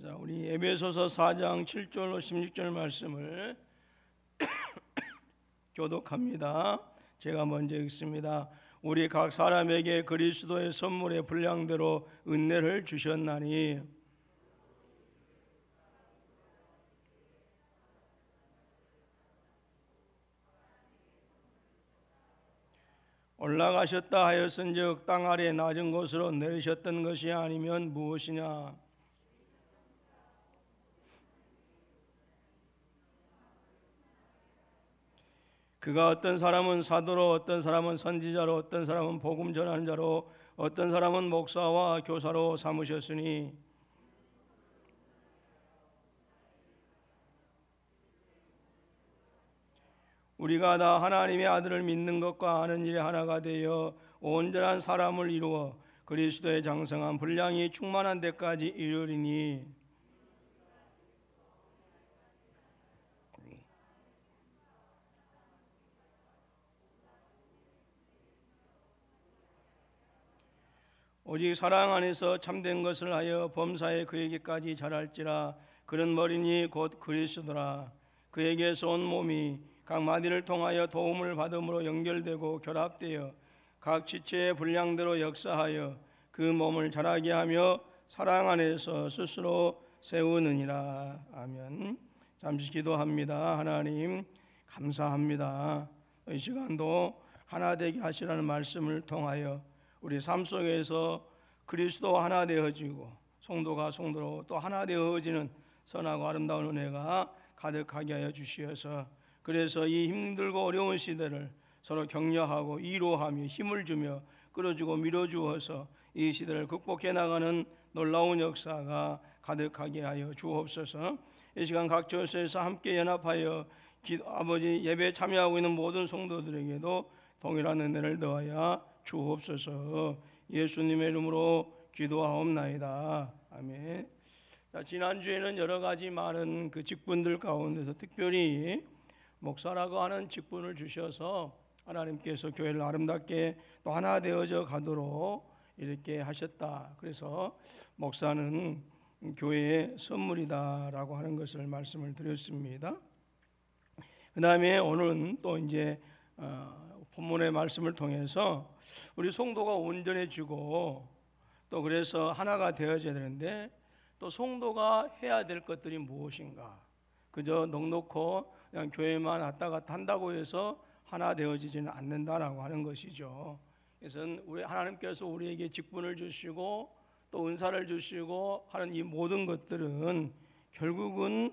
자, 우리 에베소서 4장 7절로 16절 말씀을 교독합니다. 제가 먼저 읽습니다. 우리 각 사람에게 그리스도의 선물의 분량대로 은혜를 주셨나니 올라가셨다 하였은즉 땅 아래 낮은 곳으로 내리셨던 것이 아니면 무엇이냐? 그가 어떤 사람은 사도로, 어떤 사람은 선지자로, 어떤 사람은 복음 전하는 자로, 어떤 사람은 목사와 교사로 삼으셨으니 우리가 다 하나님의 아들을 믿는 것과 아는 일에 하나가 되어 온전한 사람을 이루어 그리스도의 장성한 분량이 충만한 데까지 이르리니 오직 사랑 안에서 참된 것을 하여 범사에 그에게까지 자랄지라. 그런 머리니 곧 그리스도라. 그에게서 온 몸이 각 마디를 통하여 도움을 받음으로 연결되고 결합되어 각 지체의 분량대로 역사하여 그 몸을 자라게 하며 사랑 안에서 스스로 세우느니라. 아멘. 잠시 기도합니다. 하나님 감사합니다. 이 시간도 하나 되게 하시라는 말씀을 통하여 우리 삶 속에서 그리스도와 하나 되어지고 성도가 성도로 또 하나 되어지는 선하고 아름다운 은혜가 가득하게 하여 주시어서 그래서 이 힘들고 어려운 시대를 서로 격려하고 위로하며 힘을 주며 끌어주고 밀어주어서 이 시대를 극복해 나가는 놀라운 역사가 가득하게 하여 주옵소서. 이 시간 각 교회에서 함께 연합하여 아버지 예배에 참여하고 있는 모든 성도들에게도 동일한 은혜를 더하여 주옵소서. 예수님의 이름으로 기도하옵나이다. 아멘. 자, 지난주에는 여러 가지 많은 그 직분들 가운데서 특별히 목사라고 하는 직분을 주셔서 하나님께서 교회를 아름답게 또 하나 되어져 가도록 이렇게 하셨다. 그래서 목사는 교회의 선물이다라고 하는 것을 말씀을 드렸습니다. 그 다음에 오늘은 또 이제 본문의 말씀을 통해서 우리 성도가 온전해지고 또 그래서 하나가 되어져야 되는데 또 성도가 해야 될 것들이 무엇인가? 그저 넉넉히 그냥 교회만 왔다 갔다 한다고 해서 하나 되어지지는 않는다라고 하는 것이죠. 그래서 우리 하나님께서 우리에게 직분을 주시고 또 은사를 주시고 하는 이 모든 것들은 결국은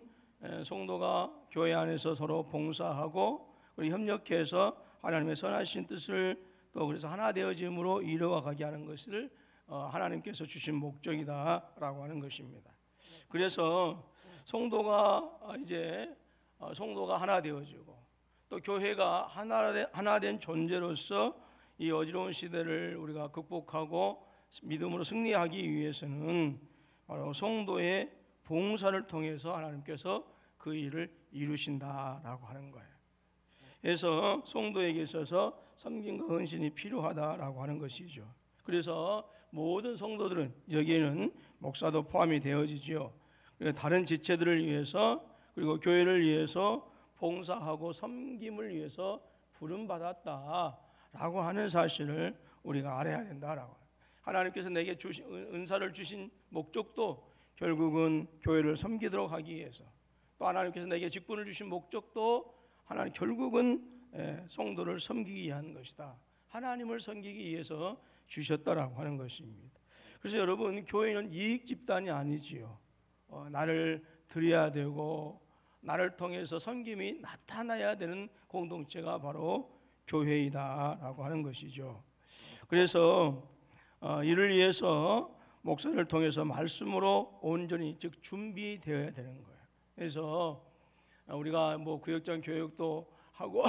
성도가 교회 안에서 서로 봉사하고 우리 협력해서 하나님의 선하신 뜻을 또 그래서 하나 되어짐으로 이루어가게 하는 것을 하나님께서 주신 목적이다라고 하는 것입니다. 그래서 성도가 이제 성도가 하나 되어지고 또 교회가 하나 된 존재로서 이 어지러운 시대를 우리가 극복하고 믿음으로 승리하기 위해서는 바로 성도의 봉사를 통해서 하나님께서 그 일을 이루신다라고 하는 거예요. 그래서 성도에게 있어서 섬김과 헌신이 필요하다라고 하는 것이죠. 그래서 모든 성도들은 여기에는 목사도 포함이 되어지죠. 다른 지체들을 위해서 그리고 교회를 위해서 봉사하고 섬김을 위해서 부름받았다라고 하는 사실을 우리가 알아야 된다라고. 하나님께서 내게 주신 은사를 주신 목적도 결국은 교회를 섬기도록 하기 위해서, 또 하나님께서 내게 직분을 주신 목적도 하나님 결국은 성도를 섬기기 위한 것이다. 하나님을 섬기기 위해서 주셨다라고 하는 것입니다. 그래서 여러분, 교회는 이익 집단이 아니지요. 나를 드려야 되고 나를 통해서 섬김이 나타나야 되는 공동체가 바로 교회이다라고 하는 것이죠. 그래서 이를 위해서 목사를 통해서 말씀으로 온전히 즉 준비되어야 되는 거예요. 그래서 우리가 뭐 구역장 교육도 하고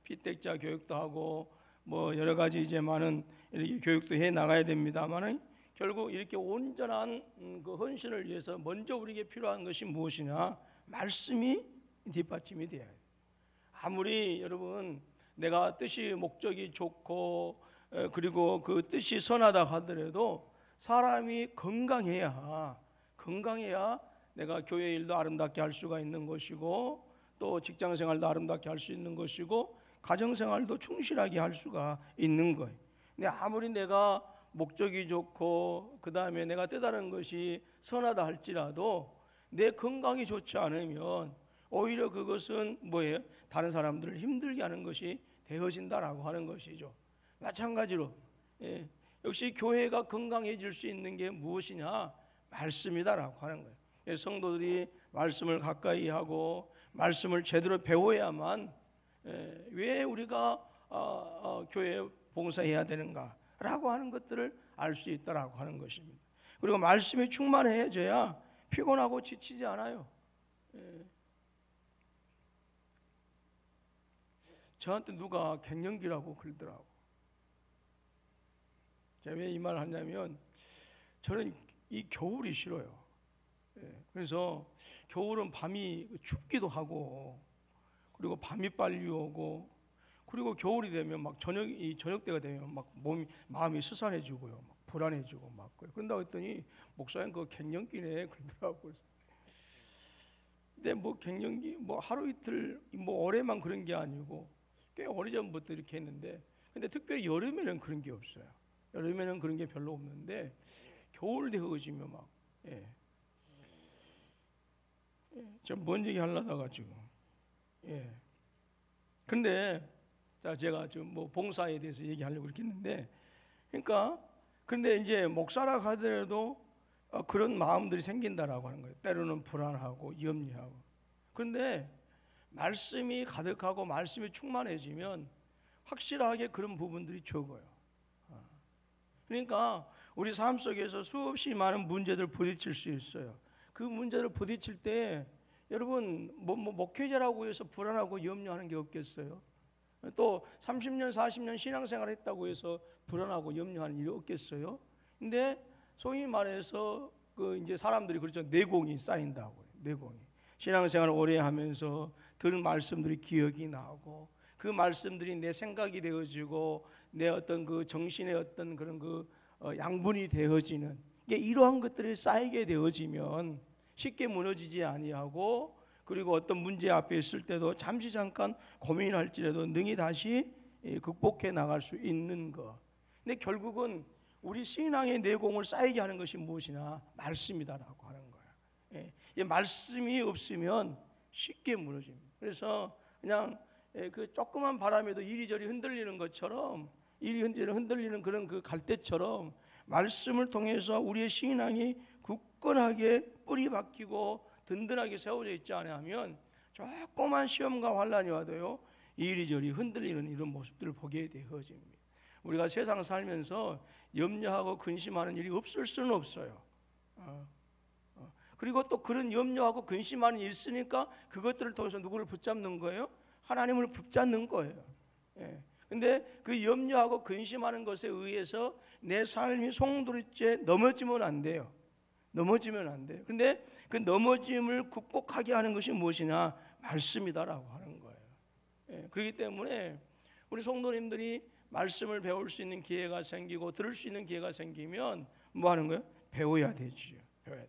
피택자 교육도 하고 뭐 여러 가지 이제 많은 이렇게 교육도 해 나가야 됩니다만은 결국 이렇게 온전한 그 헌신을 위해서 먼저 우리에게 필요한 것이 무엇이냐? 말씀이 뒷받침이 돼야 돼요. 아무리 여러분 내가 뜻이 목적이 좋고 그리고 그 뜻이 선하다 하더라도 사람이 건강해야 내가 교회 일도 아름답게 할 수가 있는 것이고, 또 직장 생활도 아름답게 할 수 있는 것이고, 가정 생활도 충실하게 할 수가 있는 거예요. 근데 아무리 내가 목적이 좋고 그 다음에 내가 뜻하는 것이 선하다 할지라도 내 건강이 좋지 않으면 오히려 그것은 뭐예요? 다른 사람들을 힘들게 하는 것이 되어진다라고 하는 것이죠. 마찬가지로 역시 교회가 건강해질 수 있는 게 무엇이냐? 말씀이다라고 하는 거예요. 성도들이 말씀을 가까이 하고 말씀을 제대로 배워야만 왜 우리가 교회에 봉사해야 되는가라고 하는 것들을 알 수 있다라고 하는 것입니다. 그리고 말씀이 충만해져야 피곤하고 지치지 않아요. 저한테 누가 갱년기라고 그러더라고. 제가 왜 이 말을 하냐면 저는 이 겨울이 싫어요. 그래서 겨울은 밤이 춥기도 하고, 그리고 밤이 빨리 오고, 그리고 겨울이 되면 막 저녁 때가 되면 막 마음이 스산해지고요, 막 불안해지고 막 그래. 그런다고 했더니 목사님 그거 갱년기네 그러더라고요. 근데 뭐 갱년기 뭐 하루 이틀 뭐 올해만 그런 게 아니고 꽤 오래전부터 이렇게 했는데, 근데 특별히 여름에는 그런 게 없어요. 여름에는 그런 게 별로 없는데 겨울 되어지면 막 좀 뭔 얘기 하려다가 지금 근데 자 제가 지금 뭐 봉사에 대해서 얘기하려고 그렇게 했는데, 그러니까 근데 이제 목사라 하더라도 그런 마음들이 생긴다라고 하는 거예요. 때로는 불안하고 염려하고. 그런데 말씀이 가득하고 말씀이 충만해지면 확실하게 그런 부분들이 적어요. 그러니까 우리 삶 속에서 수없이 많은 문제들 부딪힐 수 있어요. 그 문제를 부딪힐 때 여러분 뭐 목회자라고 해서 불안하고 염려하는 게 없겠어요? 또 30년 40년 신앙생활을 했다고 해서 불안하고 염려하는 일이 없겠어요? 근데 소위 말해서 그 이제 사람들이 그렇죠. 내공이 쌓인다고요. 내공이. 신앙생활을 오래 하면서 들은 말씀들이 기억이 나고, 그 말씀들이 내 생각이 되어지고 내 어떤 그 정신의 어떤 그런 그 양분이 되어지는, 이러한 것들이 쌓이게 되어지면 쉽게 무너지지 아니하고, 그리고 어떤 문제 앞에 있을 때도 잠시 잠깐 고민할지라도 능히 다시 극복해 나갈 수 있는 것. 근데 결국은 우리 신앙의 내공을 쌓이게 하는 것이 무엇이냐? 말씀이다라고 하는 거예요. 이 말씀이 없으면 쉽게 무너집니다. 그래서 그냥 그 조그만 바람에도 이리저리 흔들리는 것처럼, 이리저리 흔들리는 그런 그 갈대처럼 말씀을 통해서 우리의 신앙이 굳건하게 뿌리 박히고 든든하게 세워져 있지 않으면 조그만 시험과 환난이 와도요 이리저리 흔들리는 이런 모습들을 보게 되어집니다. 우리가 세상 살면서 염려하고 근심하는 일이 없을 수는 없어요. 그리고 또 그런 염려하고 근심하는 일이 있으니까 그것들을 통해서 누구를 붙잡는 거예요? 하나님을 붙잡는 거예요. 근데 그 염려하고 근심하는 것에 의해서 내 삶이 송두리째 넘어지면 안 돼요. 넘어지면 안 돼요. 근데 그 넘어짐을 극복하게 하는 것이 무엇이냐? 말씀이다라고 하는 거예요. 그렇기 때문에 우리 성도님들이 말씀을 배울 수 있는 기회가 생기고 들을 수 있는 기회가 생기면 뭐 하는 거예요? 배워야 되죠. 배워야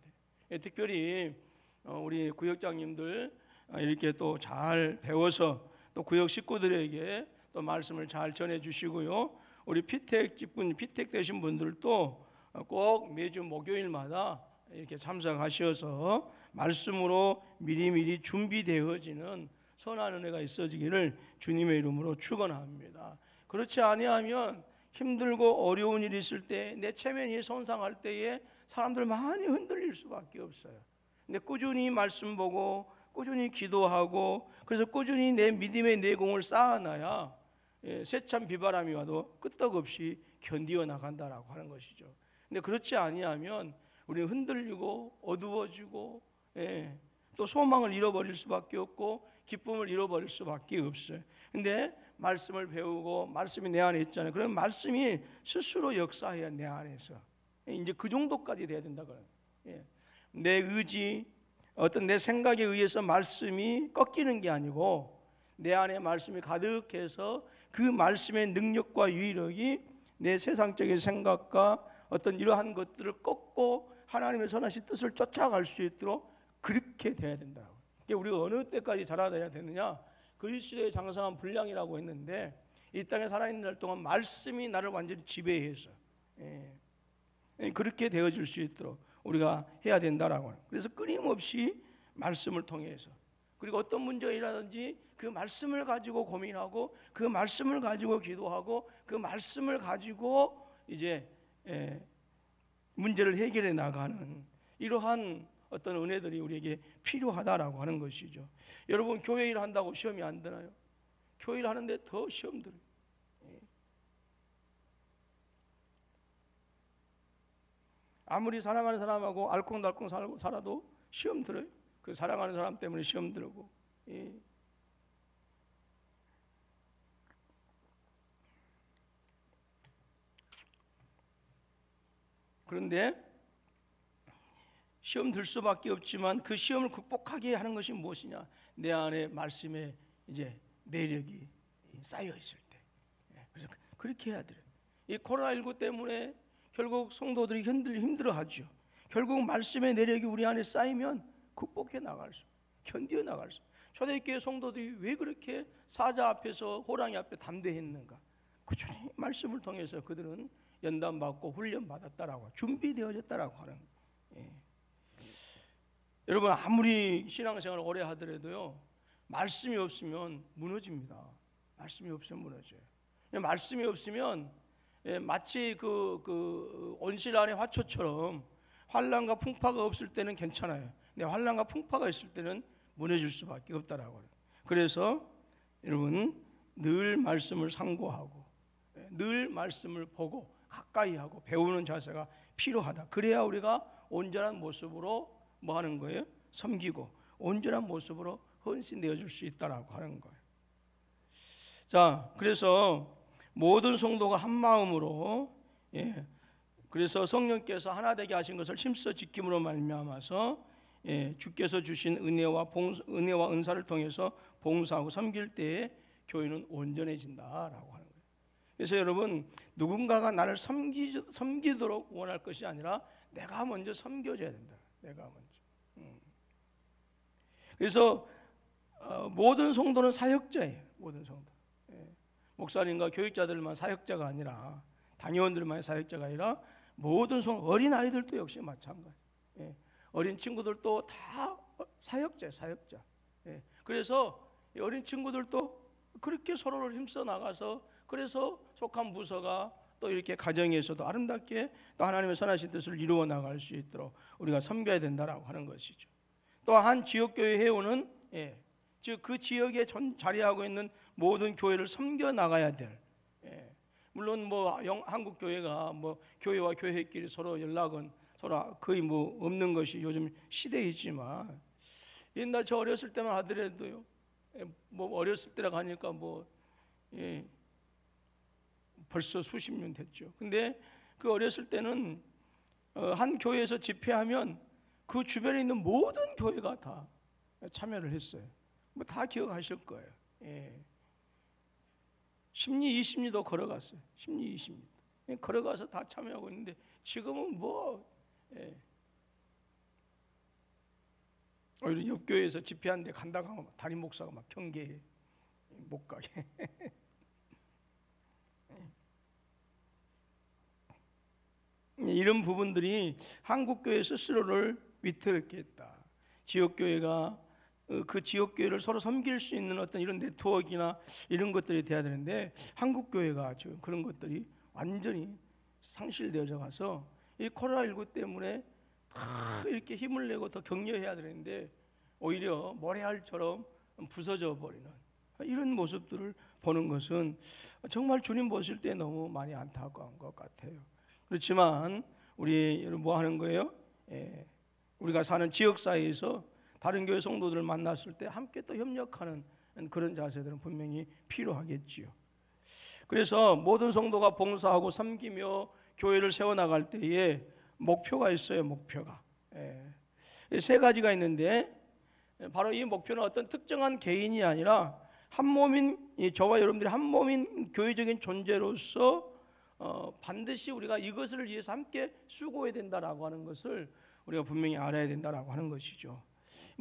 돼. 특별히 우리 구역장님들 이렇게 또 잘 배워서 또 구역 식구들에게 또 말씀을 잘 전해 주시고요. 우리 피택 되신 분들도 꼭 매주 목요일마다 이렇게 참석하셔서 말씀으로 미리미리 준비되어지는 선한 은혜가 있어지기를 주님의 이름으로 축원합니다. 그렇지 아니하면 힘들고 어려운 일이 있을 때, 내 체면이 손상할 때에 사람들 많이 흔들릴 수밖에 없어요. 근데 꾸준히 말씀 보고 꾸준히 기도하고, 그래서 꾸준히 내 믿음의 내공을 쌓아놔야 세찬 비바람이 와도 끄떡없이 견디어 나간다라고 하는 것이죠. 근데 그렇지 아니하면 우리는 흔들리고 어두워지고 또 소망을 잃어버릴 수밖에 없고 기쁨을 잃어버릴 수밖에 없어요. 근데 말씀을 배우고 말씀이 내 안에 있잖아요. 그럼 말씀이 스스로 역사해야 내 안에서 이제 그 정도까지 돼야 된다 그래요. 내 의지, 어떤 내 생각에 의해서 말씀이 꺾이는 게 아니고 내 안에 말씀이 가득해서 그 말씀의 능력과 위력이 내 세상적인 생각과 어떤 이러한 것들을 꺾고 하나님의 선하신 뜻을 쫓아갈 수 있도록 그렇게 돼야 된다고. 그러니까 우리가 어느 때까지 자라야 되느냐? 그리스도의 장성한 분량이라고 했는데, 이 땅에 살아있는 날 동안 말씀이 나를 완전히 지배해서 그렇게 되어질 수 있도록 우리가 해야 된다라고 하는. 그래서 끊임없이 말씀을 통해서, 그리고 어떤 문제가 일어나든지 그 말씀을 가지고 고민하고, 그 말씀을 가지고 기도하고, 그 말씀을 가지고 이제 문제를 해결해 나가는 이러한 어떤 은혜들이 우리에게 필요하다라고 하는 것이죠. 여러분, 교회 일 한다고 시험이 안 드나요? 교회 일 하는데 더 시험 들어요. 아무리 사랑하는 사람하고 알콩달콩 살아도 시험 들어요. 그 사랑하는 사람 때문에 시험 들고. 그런데 시험 들 수밖에 없지만 그 시험을 극복하게 하는 것이 무엇이냐? 내 안에 말씀의 이제 내력이 쌓여 있을 때. 그래서 그렇게 해야 돼요. 이 코로나19 때문에 결국 성도들이 힘들어하죠. 결국 말씀의 내력이 우리 안에 쌓이면 극복해 나갈 수, 견디어 나갈 수. 초대교회 성도들이 왜 그렇게 사자 앞에서 호랑이 앞에 담대했는가? 꾸준히 말씀을 통해서 그들은 연단받고 훈련받았다라고, 준비되어졌다라고 하는 거예요. 여러분, 아무리 신앙생활을 오래 하더라도요, 말씀이 없으면 무너집니다. 말씀이 없으면 무너져요. 말씀이 없으면 마치 그 온실 안의 화초처럼 환난과 풍파가 없을 때는 괜찮아요. 근데 환난과 풍파가 있을 때는 무너질 수밖에 없다라고 해요. 그래서 여러분, 늘 말씀을 상고하고, 늘 말씀을 보고 가까이 하고 배우는 자세가 필요하다. 그래야 우리가 온전한 모습으로 뭐 하는 거예요? 섬기고 온전한 모습으로 헌신되어 줄 수 있다라고 하는 거예요. 자, 그래서 모든 성도가 한 마음으로, 그래서 성령께서 하나 되게 하신 것을 힘써 지킴으로 말미암아서 주께서 주신 은혜와 은사를 통해서 봉사하고 섬길 때에 교회는 온전해진다라고 하는 거예요. 그래서 여러분, 누군가가 나를 섬기도록 원할 것이 아니라 내가 먼저 섬겨줘야 된다. 내가 먼저. 그래서 모든 성도는 사역자예요. 모든 성도. 목사님과 교육자들만 사역자가 아니라, 당회원들만 사역자가 아니라 모든 어린 아이들도 역시 마찬가지. 어린 친구들도 다 사역자예요. 사역자. 그래서 어린 친구들도 그렇게 서로를 힘써 나가서, 그래서 속한 부서가 또 이렇게 가정에서도 아름답게 또 하나님의 선하신 뜻을 이루어 나갈 수 있도록 우리가 섬겨야 된다라고 하는 것이죠. 또 한 지역교회 회원은 즉 그 지역에 자리하고 있는 모든 교회를 섬겨 나가야 될. 물론 뭐 한국 교회가 뭐 교회와 교회끼리 서로 연락은 서로 거의 뭐 없는 것이 요즘 시대이지만, 옛날 저 어렸을 때만 하더라도요, 뭐 어렸을 때라 하니까 뭐 벌써 수십 년 됐죠. 근데 그 어렸을 때는 한 교회에서 집회하면 그 주변에 있는 모든 교회가 다 참여를 했어요. 뭐 다 기억하실 거예요. 10리, 20리도 걸어갔어요. 10리, 20리 걸어가서 다 참여하고 있는데, 지금은 뭐 오히려 옆 교회에서 집회하는데 간다고 하면 담임 목사가 막 경계해, 못 가게. 이런 부분들이 한국교회 스스로를 위태롭게 했다. 지역교회가 그 지역교회를 서로 섬길 수 있는 어떤 이런 네트워크나 이런 것들이 돼야 되는데, 한국교회가 지금 그런 것들이 완전히 상실되어져 가서 이 코로나19 때문에 다 이렇게 힘을 내고 더 격려해야 되는데 오히려 모래알처럼 부서져 버리는 이런 모습들을 보는 것은 정말 주님 보실 때 너무 많이 안타까운 것 같아요. 그렇지만 우리 뭐 하는 거예요? 우리가 사는 지역사회에서 다른 교회 성도들을 만났을 때 함께 또 협력하는 그런 자세들은 분명히 필요하겠지요. 그래서 모든 성도가 봉사하고 섬기며 교회를 세워나갈 때에 목표가 있어요. 목표가 세 가지가 있는데, 바로 이 목표는 어떤 특정한 개인이 아니라 한 몸인, 저와 여러분들이 한 몸인 교회적인 존재로서 반드시 우리가 이것을 위해서 함께 수고해야 된다라고 하는 것을 우리가 분명히 알아야 된다라고 하는 것이죠.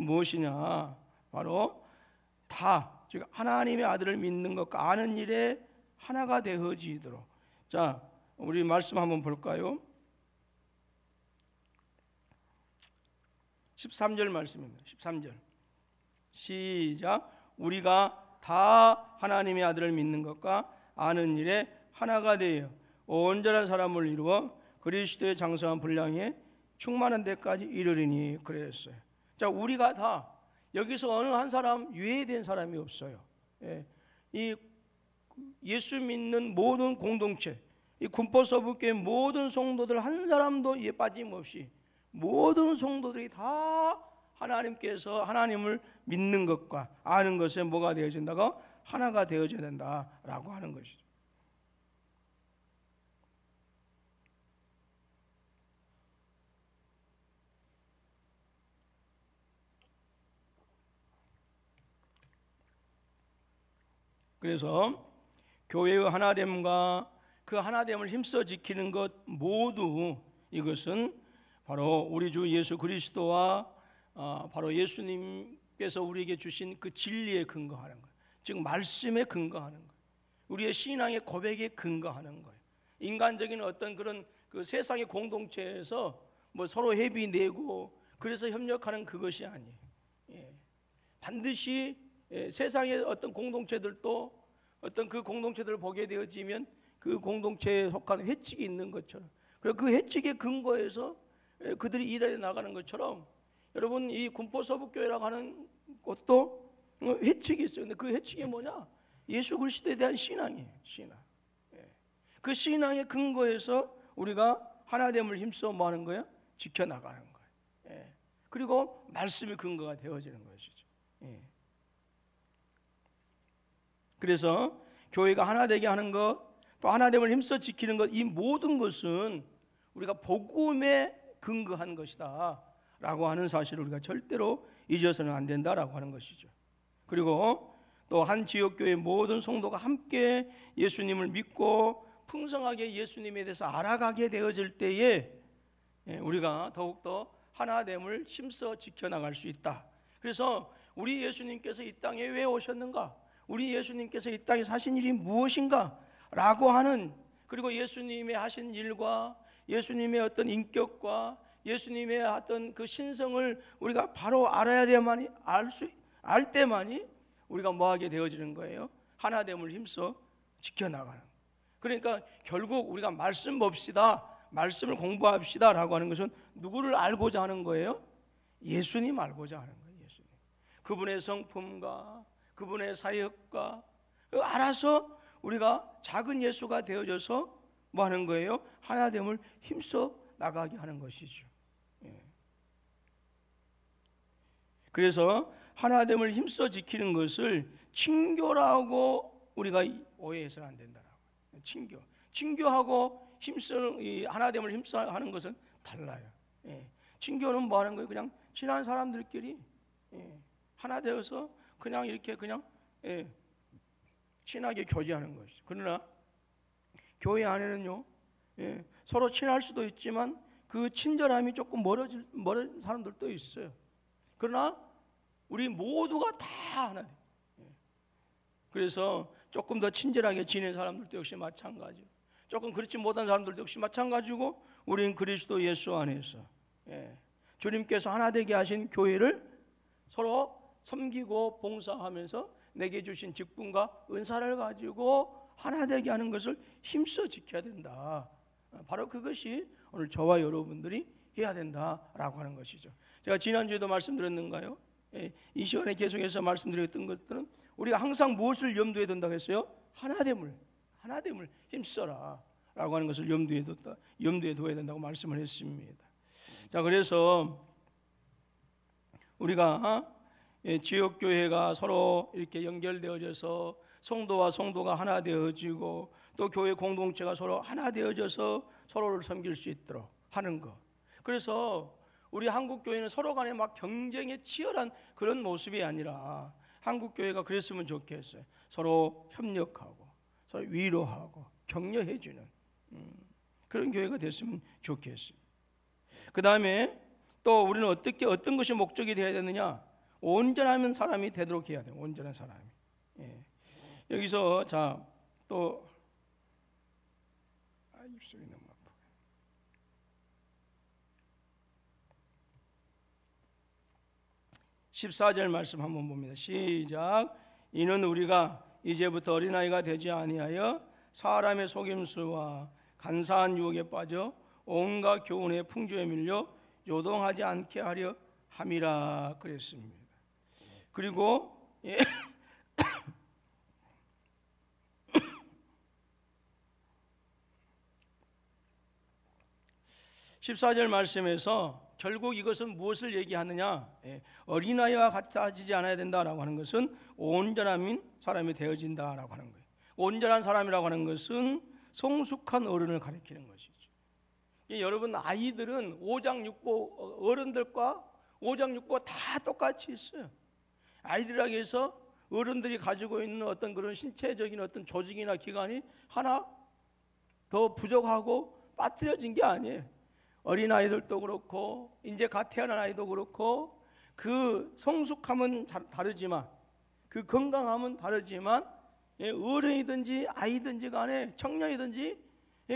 무엇이냐? 바로 다, 즉 하나님의 아들을 믿는 것과 아는 일에 하나가 되어지도록. 자, 우리 말씀 한번 볼까요? 13절 말씀입니다. 13절 시작. 우리가 다 하나님의 아들을 믿는 것과 아는 일에 하나가 되어 온전한 사람을 이루어 그리스도의 장성한 분량에 충만한 데까지 이르리니 그랬어요. 자, 우리가 다, 여기서 어느 한 사람 유예된 사람이 없어요. 이 예수 믿는 모든 공동체, 이 군포서북교회 모든 성도들 한 사람도 빠짐없이 모든 성도들이 다 하나님께서 하나님을 믿는 것과 아는 것에 뭐가 되어진다고? 하나가 되어져야 된다라고 하는 것이죠. 그래서 교회의 하나됨과 그 하나됨을 힘써 지키는 것 모두, 이것은 바로 우리 주 예수 그리스도와 바로 예수님께서 우리에게 주신 그 진리에 근거하는 거예요. 즉 말씀에 근거하는 거예요. 우리의 신앙의 고백에 근거하는 거예요. 인간적인 어떤 그런 그 세상의 공동체에서 뭐 서로 회비 내고 그래서 협력하는 그것이 아니에요. 반드시 세상의 어떤 공동체들도 어떤 그 공동체들을 보게 되어지면 그 공동체에 속한 회칙이 있는 것처럼, 그리고 그 회칙에 근거해서 그들이 일해 나가는 것처럼, 여러분 이 군포서북교회라고 하는 것도 회칙이 있어요. 근데 그 회칙이 뭐냐? 예수 그리스도에 대한 신앙이에요. 신앙. 그 신앙의 근거에서 우리가 하나됨을 힘써 뭐 하는 거예요? 지켜나가는 거예요. 그리고 말씀이 근거가 되어지는 것이죠. 그래서 교회가 하나 되게 하는 것, 또 하나됨을 힘써 지키는 것, 이 모든 것은 우리가 복음에 근거한 것이다 라고 하는 사실을 우리가 절대로 잊어서는 안 된다라고 하는 것이죠. 그리고 또 한 지역교회 모든 성도가 함께 예수님을 믿고 풍성하게 예수님에 대해서 알아가게 되어질 때에 우리가 더욱더 하나됨을 힘써 지켜나갈 수 있다. 그래서 우리 예수님께서 이 땅에 왜 오셨는가? 우리 예수님께서 이 땅에 하신 일이 무엇인가? 라고 하는, 그리고 예수님의 하신 일과 예수님의 어떤 인격과 예수님의 어떤 그 신성을 우리가 바로 알아야 돼야만이, 알 때만이 우리가 뭐하게 되어지는 거예요? 하나됨을 힘써 지켜나가는. 그러니까 결국 우리가 말씀 봅시다, 말씀을 공부합시다 라고 하는 것은 누구를 알고자 하는 거예요? 예수님 알고자 하는 거예요. 예수님, 그분의 성품과 그분의 사역과 알아서 우리가 작은 예수가 되어져서 뭐 하는 거예요? 하나됨을 힘써 나가게 하는 것이죠. 그래서 하나됨을 힘써 지키는 것을 친교라고 우리가 오해해서는 안 된다라고. 친교하고 힘쓰는, 하나됨을 힘써 하는 것은 달라요. 친교는 뭐 하는 거예요? 그냥 친한 사람들끼리 하나 되어서 그냥 이렇게 그냥 친하게 교제하는 것이죠. 그러나 교회 안에는요, 서로 친할 수도 있지만 그 친절함이 조금 멀어진 사람들도 있어요. 그러나 우리 모두가 다 하나 돼요. 그래서 조금 더 친절하게 지낸 사람들도 역시 마찬가지고, 조금 그렇지 못한 사람들도 역시 마찬가지고, 우리는 그리스도 예수 안에서 주님께서 하나 되게 하신 교회를 서로 섬기고 봉사하면서 내게 주신 직분과 은사를 가지고 하나 되게 하는 것을 힘써 지켜야 된다. 바로 그것이 오늘 저와 여러분들이 해야 된다라고 하는 것이죠. 제가 지난주에도 말씀드렸는가요? 이 시간에 계속해서 말씀드렸던 것들은 우리가 항상 무엇을 염두에 둔다고 했어요? 하나됨을 힘써라 라고 하는 것을 염두에 둬야 된다고 말씀을 했습니다. 자, 그래서 우리가 지역교회가 서로 이렇게 연결되어져서 성도와 성도가 하나 되어지고, 또 교회 공동체가 서로 하나 되어져서 서로를 섬길 수 있도록 하는 것. 그래서 우리 한국교회는 서로 간에 막 경쟁에 치열한 그런 모습이 아니라 한국교회가 그랬으면 좋겠어요. 서로 협력하고 서로 위로하고 격려해주는 그런 교회가 됐으면 좋겠어요. 그 다음에 또 우리는 어떤 것이 목적이 되어야 되느냐? 온전한 사람이 되도록 해야 돼요. 온전한 사람이. 예. 여기서 자 또 입술이 너무 아파. 14절 말씀 한번 봅니다. 시작. 이는 우리가 이제부터 어린아이가 되지 아니하여 사람의 속임수와 간사한 유혹에 빠져 온갖 교훈의 풍조에 밀려 요동하지 않게 하려 함이라 그랬습니다. 그리고 14절 말씀에서 결국 이것은 무엇을 얘기하느냐? 어린아이와 같아지지 않아야 된다라고 하는 것은 온전한 사람이 되어진다라고 하는 거예요. 온전한 사람이라고 하는 것은 성숙한 어른을 가리키는 것이죠. 여러분, 아이들은 오장육부, 어른들과 오장육부가 다 똑같이 있어요. 아이들에게 해서 어른들이 가지고 있는 어떤 그런 신체적인 어떤 조직이나 기관이 하나 더 부족하고 빠뜨려진 게 아니에요. 어린아이들도 그렇고 이제 갓 태어난 아이도 그렇고 그 성숙함은 다르지만 그 건강함은 다르지만 어른이든지 아이든지 간에 청년이든지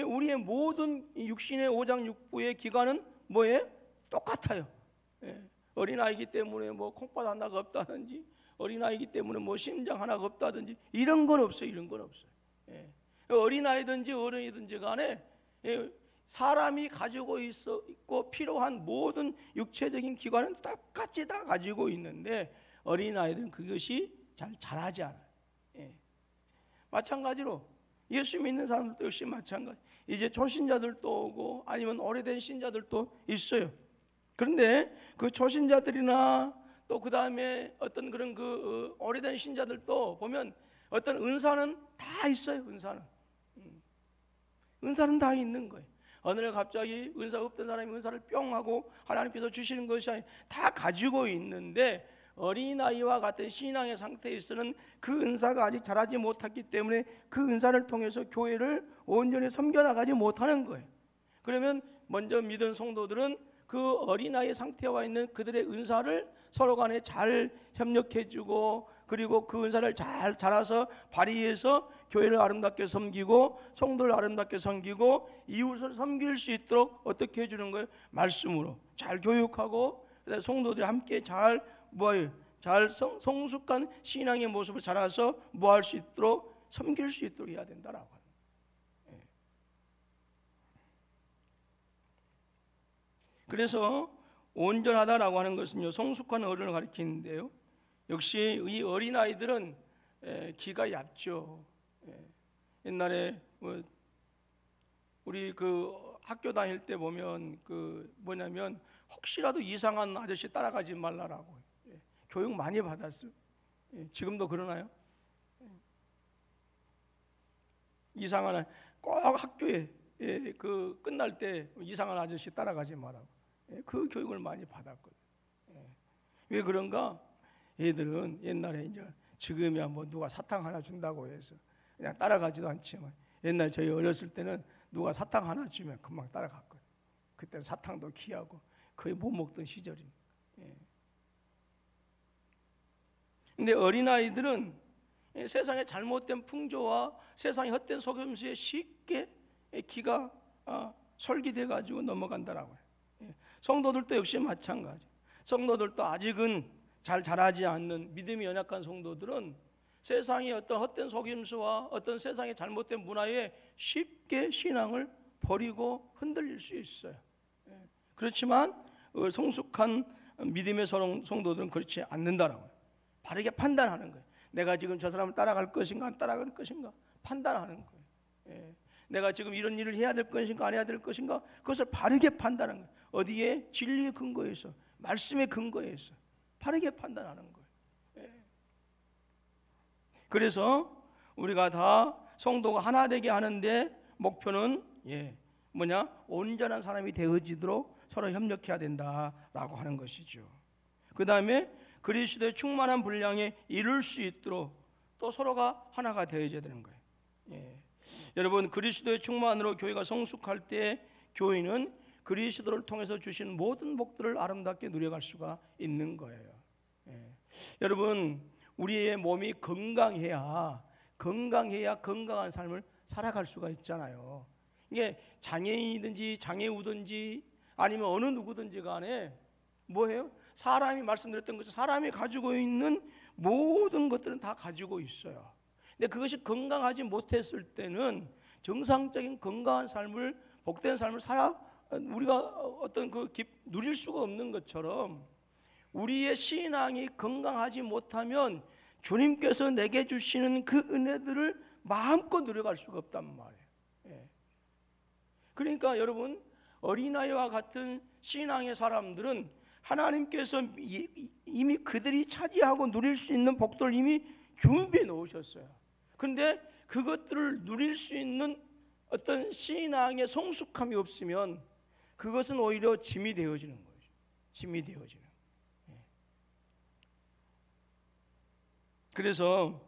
우리의 모든 육신의 오장육부의 기관은 뭐예요? 똑같아요. 어린아이기 때문에 뭐 콩팥 하나가 없다든지 어린아이기 때문에 뭐 심장 하나가 없다든지 이런 건 없어요. 이런 건 없어요. 어린아이든지 어른이든지 간에 사람이 가지고 있고 필요한 모든 육체적인 기관은 똑같이 다 가지고 있는데 어린아이들은 그것이 잘 자라지 않아요. 마찬가지로 예수 믿는 사람들도 역시 마찬가지. 이제 초신자들도 오고 아니면 오래된 신자들도 있어요. 그런데 그 초신자들이나 또 그 다음에 어떤 그런 그 오래된 신자들도 보면 어떤 은사는 다 있어요. 은사는 다 있는 거예요. 어느 날 갑자기 은사 없던 사람이 은사를 뿅 하고 하나님께서 주시는 것이 아니라 다 가지고 있는데 어린아이와 같은 신앙의 상태에서는 그 은사가 아직 자라지 못했기 때문에 그 은사를 통해서 교회를 온전히 섬겨나가지 못하는 거예요. 그러면 먼저 믿은 성도들은 그 어린아이 상태와 있는 그들의 은사를 서로 간에 잘 협력해주고 그리고 그 은사를 잘 자라서 발휘해서 교회를 아름답게 섬기고 성도를 아름답게 섬기고 이웃을 섬길 수 있도록 어떻게 해주는 거예요? 말씀으로 잘 교육하고 성도들이 함께 잘 성숙한 신앙의 모습을 자라서 할 수 있도록 섬길 수 있도록 해야 된다라고 하는 거예요. 그래서 온전하다라고 하는 것은요 성숙한 어른을 가리키는데요 역시 이 어린아이들은 기가 얇죠. 옛날에 우리 그 학교 다닐 때 보면 그 뭐냐면 혹시라도 이상한 아저씨 따라가지 말라라고 교육 많이 받았어요. 지금도 그러나요? 이상한 꼭 학교에 그 끝날 때 이상한 아저씨 따라가지 말라고 그 교육을 많이 받았거든요. 왜 그런가? 애들은 옛날에 이제 지금이야 뭐 누가 사탕 하나 준다고 해서 그냥 따라가지도 않지만 옛날 저희 어렸을 때는 누가 사탕 하나 주면 금방 따라갔거든. 그때는 사탕도 귀하고 거의 못 먹던 시절이니. 근데 어린아이들은 세상의 잘못된 풍조와 세상의 헛된 속임수에 쉽게 기가 솔깃해 가지고 넘어간다라고요. 성도들도 역시 마찬가지. 성도들도 아직은 잘 자라지 않는 믿음이 연약한 성도들은 세상의 어떤 헛된 속임수와 어떤 세상의 잘못된 문화에 쉽게 신앙을 버리고 흔들릴 수 있어요. 그렇지만 성숙한 믿음의 성도들은 그렇지 않는다라고요. 바르게 판단하는 거예요. 내가 지금 저 사람을 따라갈 것인가 안 따라갈 것인가 판단하는 거예요. 내가 지금 이런 일을 해야 될 것인가 안 해야 될 것인가 그것을 바르게 판단하는 거예요. 어디에? 진리의 근거에서 말씀의 근거에서 바르게 판단하는 거예요. 그래서 우리가 다 성도가 하나 되게 하는데 목표는 온전한 사람이 되어지도록 서로 협력해야 된다라고 하는 것이죠. 그 다음에 그리스도의 충만한 분량에 이룰 수 있도록 또 서로가 하나가 되어져야 되는 거예요. 여러분 그리스도의 충만으로 교회가 성숙할 때 교회는 그리스도를 통해서 주신 모든 복들을 아름답게 누려갈 수가 있는 거예요. 여러분, 우리의 몸이 건강해야 건강한 삶을 살아갈 수가 있잖아요. 이게 장애인이든지 장애우든지 아니면 어느 누구든지 간에 뭐예요? 사람이 말씀드렸던 것처럼 사람이 가지고 있는 모든 것들은 다 가지고 있어요. 근데 그것이 건강하지 못했을 때는 정상적인 건강한 삶을, 복된 삶을 우리가 어떤 누릴 수가 없는 것처럼 우리의 신앙이 건강하지 못하면 주님께서 내게 주시는 그 은혜들을 마음껏 누려갈 수가 없단 말이에요. 그러니까 여러분, 어린아이와 같은 신앙의 사람들은 하나님께서 이미 그들이 차지하고 누릴 수 있는 복들을 이미 준비해 놓으셨어요. 그런데 그것들을 누릴 수 있는 어떤 신앙의 성숙함이 없으면 그것은 오히려 짐이 되어지는 거죠. 짐이 되어지는. 그래서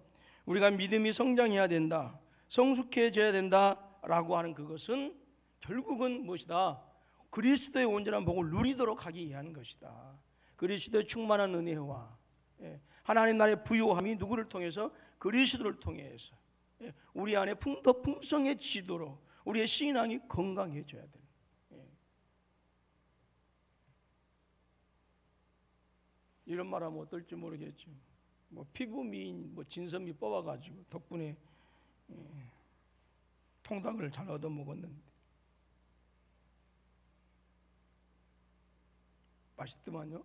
우리가 믿음이 성장해야 된다, 성숙해져야 된다라고 하는 그것은 결국은 무엇이다? 그리스도의 온전한 복을 누리도록 하기 위한 것이다. 그리스도의 충만한 은혜와 하나님 나라의 부요함이 누구를 통해서? 그리스도를 통해서 우리 안에 더 풍성해지도록 우리의 신앙이 건강해져야 돼요. 이런 말하면 어떨지 모르겠죠. 뭐 피부 미인, 뭐 진선미 뽑아가지고 덕분에 통닭을 잘 얻어 먹었는데 맛있더만요.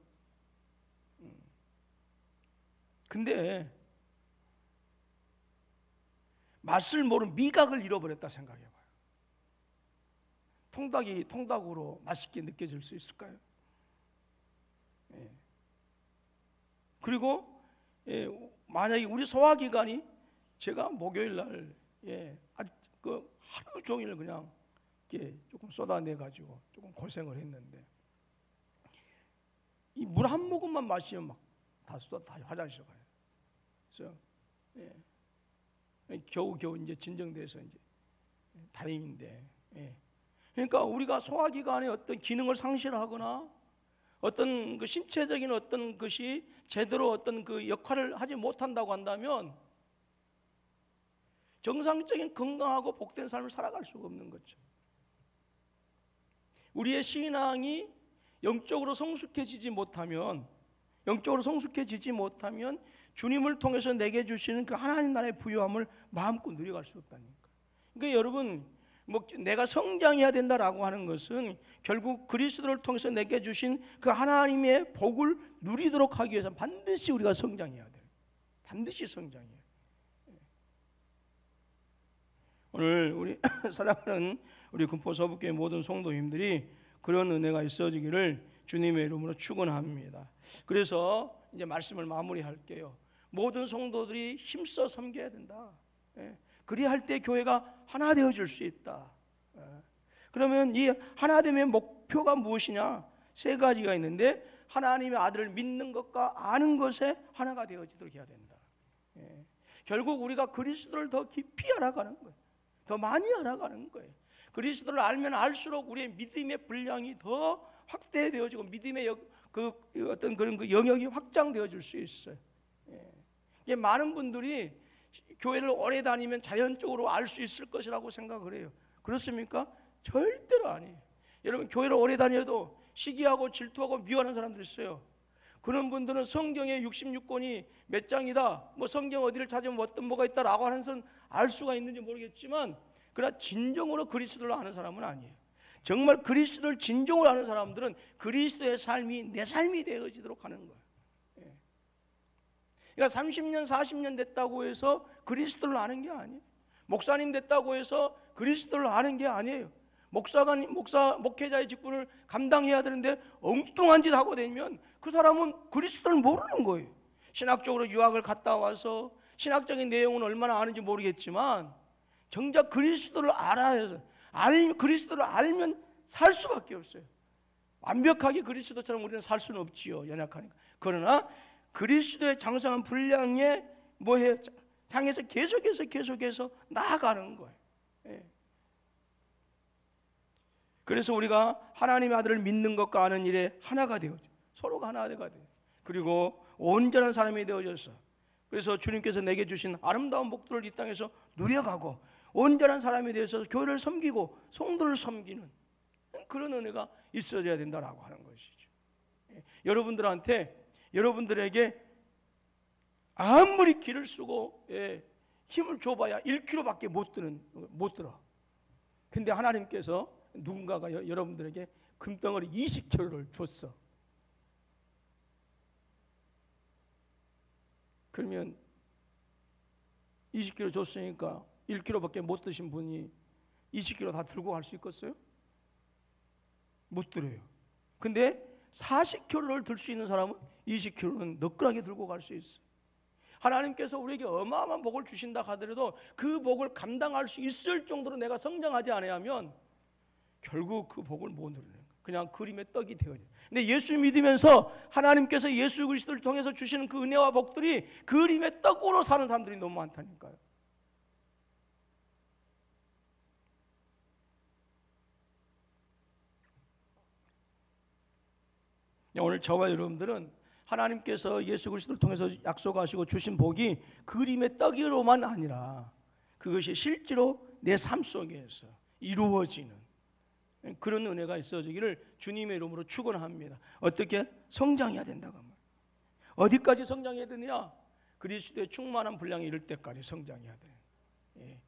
근데 맛을 모르는 미각을 잃어버렸다 생각해봐요. 통닭이 통닭으로 맛있게 느껴질 수 있을까요? 그리고 만약에 우리 소화기관이, 제가 목요일 날 하루 종일 그냥 조금 쏟아내 가지고 조금 고생을 했는데 이 물 한 모금만 마시면 막 다 화장실 가요. 그래서 겨우 이제 진정돼서 이제 다행인데. 그러니까 우리가 소화기관의 어떤 기능을 상실하거나 어떤 그 신체적인 어떤 것이 제대로 어떤 그 역할을 하지 못한다고 한다면 정상적인 건강하고 복된 삶을 살아갈 수가 없는 거죠. 우리의 신앙이 영적으로 성숙해지지 못하면 주님을 통해서 내게 주시는 그 하나님 나라의 부요함을 마음껏 누려갈 수 없다니까. 그러니까 여러분, 내가 성장해야 된다라고 하는 것은 결국 그리스도를 통해서 내게 주신 그 하나님의 복을 누리도록 하기 위해서 반드시 우리가 성장해야 돼요. 반드시 성장해야 돼요. 오늘 우리 사랑하는 우리 금포서북교회 모든 성도님들이 그런 은혜가 있어지기를 주님의 이름으로 축원합니다. 그래서 이제 말씀을 마무리할게요. 모든 성도들이 힘써 섬겨야 된다. 그리할 때 교회가 하나 되어질 수 있다. 그러면 이 하나됨의 목표가 무엇이냐? 세 가지가 있는데 하나님의 아들을 믿는 것과 아는 것에 하나가 되어지도록 해야 된다. 결국 우리가 그리스도를 더 깊이 알아가는 거예요. 더 많이 알아가는 거예요. 그리스도를 알면 알수록 우리의 믿음의 분량이 더 확대되어지고 믿음의 어떤 그런 그 영역이 확장되어질 수 있어요. 이게 많은 분들이 교회를 오래 다니면 자연적으로 알 수 있을 것이라고 생각을 해요. 그렇습니까? 절대로 아니에요. 여러분, 교회를 오래 다녀도 시기하고 질투하고 미워하는 사람들이 있어요. 그런 분들은 성경의 66권이 몇 장이다, 성경 어디를 찾으면 어떤 뭐가 있다라고 하는 것은 알 수가 있는지 모르겠지만, 그러나 진정으로 그리스도를 아는 사람은 아니에요. 정말 그리스도를 진정으로 아는 사람들은 그리스도의 삶이 내 삶이 되어지도록 하는 거예요. 그러니까 30년 40년 됐다고 해서 그리스도를 아는 게 아니에요. 목사님 됐다고 해서 그리스도를 아는 게 아니에요. 목회자의 직분을 감당해야 되는데 엉뚱한 짓 하고 다니면 그 사람은 그리스도를 모르는 거예요. 신학적으로 유학을 갔다 와서 신학적인 내용은 얼마나 아는지 모르겠지만 정작 그리스도를 알아야 해서 그리스도를 알면 살 수밖에 없어요. 완벽하게 그리스도처럼 우리는 살 수는 없지요, 연약하니까. 그러나 그리스도의 장성한 분량에 향해서 계속해서 나아가는 거예요. 그래서 우리가 하나님의 아들을 믿는 것과 아는 일에 하나가 되어져. 서로가 하나가 돼요. 그리고 온전한 사람이 되어졌어. 그래서 주님께서 내게 주신 아름다운 복들을 이 땅에서 누려가고 온전한 사람이 되어서 교회를 섬기고 성도를 섬기는 그런 은혜가 있어져야 된다라고 하는 것이죠. 여러분들에게 아무리 기를 쓰고 힘을 줘봐야 1kg밖에 못 들어. 근데 하나님께서 누군가가 여러분들에게 금덩어리 20kg를 줬어. 그러면 20kg 줬으니까 1kg밖에 못 드신 분이 20kg 다 들고 갈 수 있겠어요? 못 들어요. 근데 40kg를 들 수 있는 사람은 20kg는 너끈하게 들고 갈 수 있어. 하나님께서 우리에게 어마어마한 복을 주신다 하더라도 그 복을 감당할 수 있을 정도로 내가 성장하지 않으면 결국 그 복을 못 누리는 거예요. 그냥 그림의 떡이 되어져요. 근데 예수 믿으면서 하나님께서 예수 그리스도를 통해서 주시는 그 은혜와 복들이 그림의 떡으로 사는 사람들이 너무 많다니까요. 오늘 저와 여러분들은 하나님께서 예수 그리스도를 통해서 약속하시고 주신 복이 그림의 떡으로만 아니라 그것이 실제로 내 삶 속에서 이루어지는 그런 은혜가 있어지기를 주님의 이름으로 축원합니다. 어떻게? 성장해야 된다고 말이에요. 어디까지 성장해야 되느냐? 그리스도의 충만한 분량에 이를 때까지 성장해야 돼.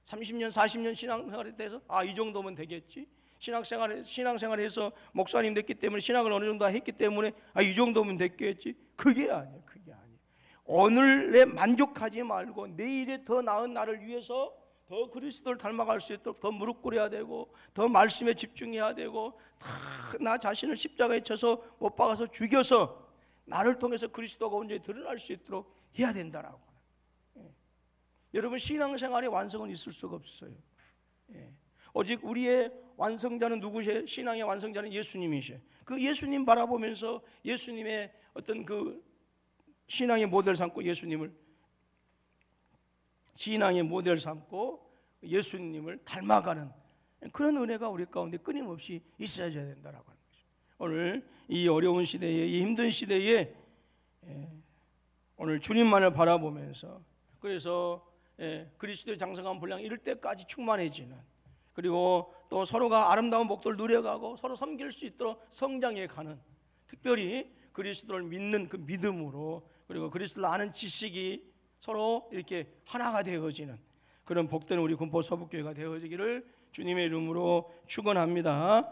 30년 40년 신앙생활에 대해서 이 정도면 되겠지. 신앙생활에서 목사님 됐기 때문에 신앙을 어느 정도 했기 때문에 이 정도면 됐겠지. 그게 아니에요. 오늘에 만족하지 말고 내일의 더 나은 나를 위해서 더 그리스도를 닮아갈 수 있도록 더 무릎 꿇어야 되고 더 말씀에 집중해야 되고 나 자신을 십자가에 쳐서 못 박아서 죽여서 나를 통해서 그리스도가 온전히 드러날 수 있도록 해야 된다라고. 여러분 신앙생활의 완성은 있을 수가 없어요. 오직 우리의 완성자는 누구세요? 신앙의 완성자는 예수님이세요. 그 예수님 바라보면서 예수님의 어떤 그 신앙의 모델 삼고 예수님을 신앙의 모델 삼고 예수님을 닮아가는 그런 은혜가 우리 가운데 끊임없이 있어야 된다라고 하는 것이죠. 오늘 이 어려운 시대에 이 힘든 시대에 오늘 주님만을 바라보면서 그래서 그리스도의 장성한 분량이 이를 때까지 충만해지는 그리고 또 서로가 아름다운 복들을 누려가고 서로 섬길 수 있도록 성장해 가는 특별히 그리스도를 믿는 그 믿음으로 그리고 그리스도를 아는 지식이 서로 이렇게 하나가 되어지는 그런 복된 우리 군포 서북교회가 되어지기를 주님의 이름으로 축원합니다.